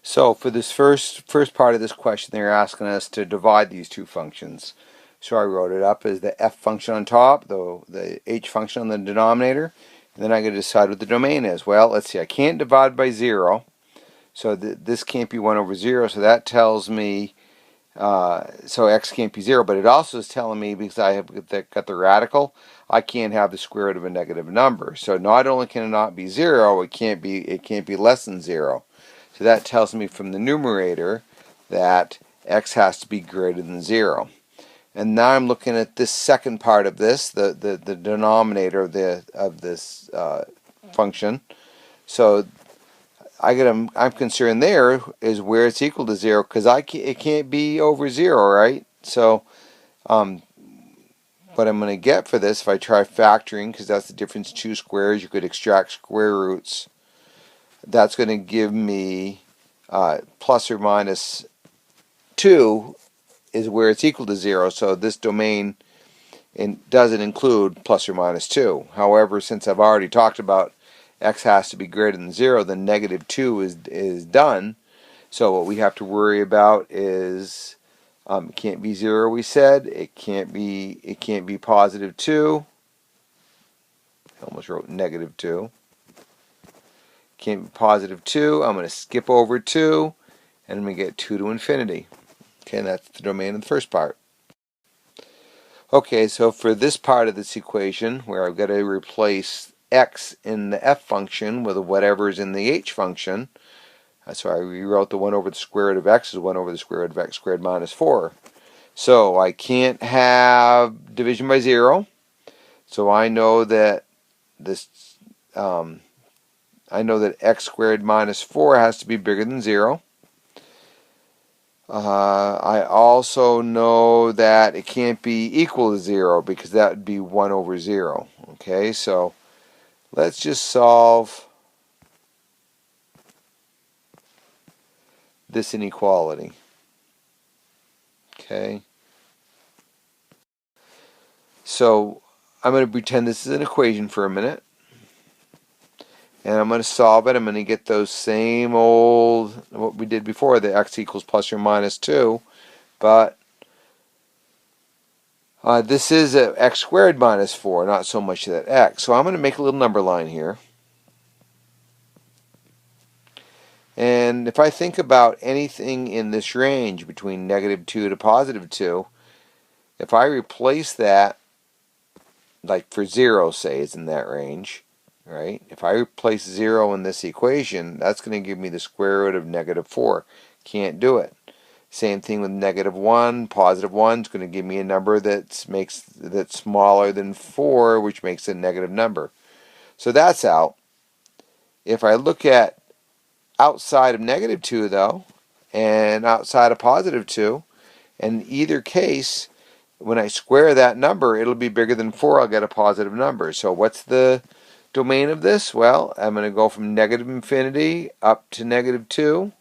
So for this first part of this question, they're asking us to divide these two functions. So I wrote it up as the f function on top, the h function on the denominator, and then I got to decide what the domain is. Well, let's see, I can't divide by 0, so this can't be 1 over 0, so that tells me, so x can't be 0, but it also is telling me, because I have got the radical, I can't have the square root of a negative number. So not only can it not be 0, it can't be less than 0. So that tells me from the numerator that x has to be greater than 0. And now I'm looking at this second part of this, the denominator of this function. So I'm concerned there is where it's equal to 0, because it can't be over 0, right? So what I'm going to get for this, if I try factoring, because that's the difference, two squares, you could extract square roots. That's going to give me plus or minus 2 is where it's equal to 0. So this domain doesn't include plus or minus 2. However, since I've already talked about x has to be greater than 0, then negative 2 is done. So what we have to worry about is it can't be 0, we said. It can't be positive 2. I almost wrote negative 2. Can't be positive 2. I'm going to skip over 2, and I'm going to get 2 to infinity. Okay, and that's the domain of the first part. Okay, so for this part of this equation, where I've got to replace x in the f function with whatever's in the h function, so I rewrote the 1 over the square root of x as 1 over the square root of x squared minus 4. So I can't have division by 0, so I know that x squared minus 4 has to be bigger than 0. I also know that it can't be equal to 0, because that would be 1 over 0. Okay, so let's just solve this inequality. Okay, so I'm going to pretend this is an equation for a minute, and I'm going to solve it. I'm going to get those same old, what we did before, the x equals plus or minus 2, but this is x squared minus 4, not so much that x. So I'm going to make a little number line here. And if I think about anything in this range between negative 2 to positive 2, if I replace that, like for 0, say, is in that range, right? If I replace 0 in this equation, that's going to give me the square root of negative 4. Can't do it. Same thing with negative 1. Positive 1 is going to give me a number that's smaller than 4, which makes it a negative number. So that's out. If I look at outside of negative 2, though, and outside of positive 2, in either case, when I square that number, it'll be bigger than 4. I'll get a positive number. So what's the domain of this? Well, I'm going to go from negative infinity up to negative 2.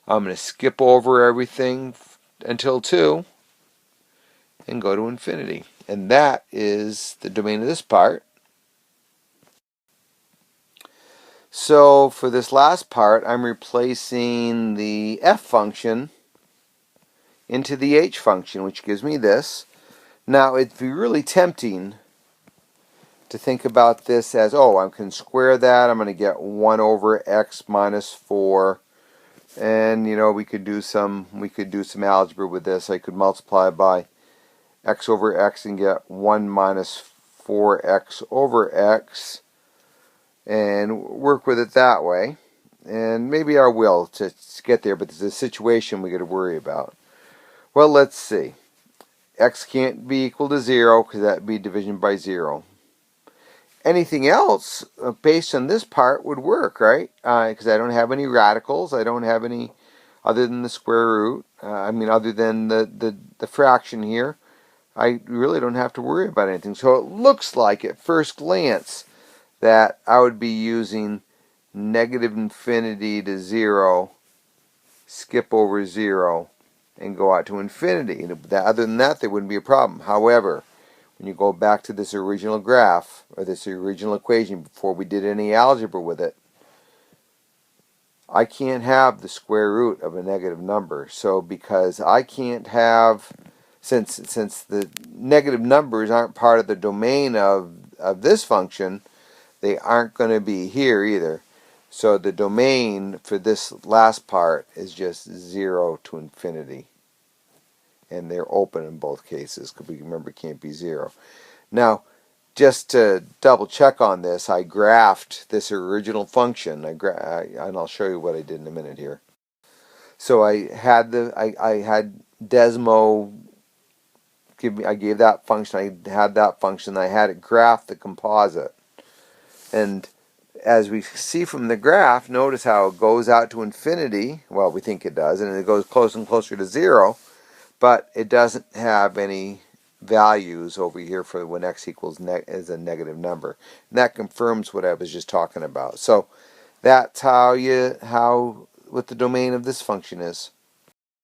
I'm going to skip over everything until 2 and go to infinity. And that is the domain of this part. So for this last part, I'm replacing the f function into the h function, which gives me this. Now, it'd be really tempting to think about this as, oh, I can square that. I'm going to get 1 over x minus 4. And, you know, we could do some algebra with this. I could multiply by x over x and get 1 minus 4x over x and work with it that way. And maybe I will to get there, but there's a situation we got to worry about. Well, let's see. X can't be equal to 0, because that would be division by 0. Anything else based on this part would work, right? Because I don't have any radicals. I don't have any other than the square root. Other than the fraction here. I really don't have to worry about anything. So it looks like at first glance that I would be using negative infinity to 0, skip over 0, and go out to infinity. And other than that, there wouldn't be a problem. However, when you go back to this original graph, or this original equation, before we did any algebra with it, I can't have the square root of a negative number. So because I can't have, since the negative numbers aren't part of the domain of this function, they aren't going to be here either. So the domain for this last part is just 0 to infinity. And they're open in both cases, because we remember it can't be 0. Now, just to double check on this, I graphed this original function, and I'll show you what I did in a minute here. So I had Desmo I gave that function, I had that function, I had it graph the composite. And as we see from the graph, notice how it goes out to infinity. Well, we think it does, and it goes closer and closer to 0, but it doesn't have any values over here for when x equals is a negative number. And that confirms what I was just talking about. So that's what the domain of this function is.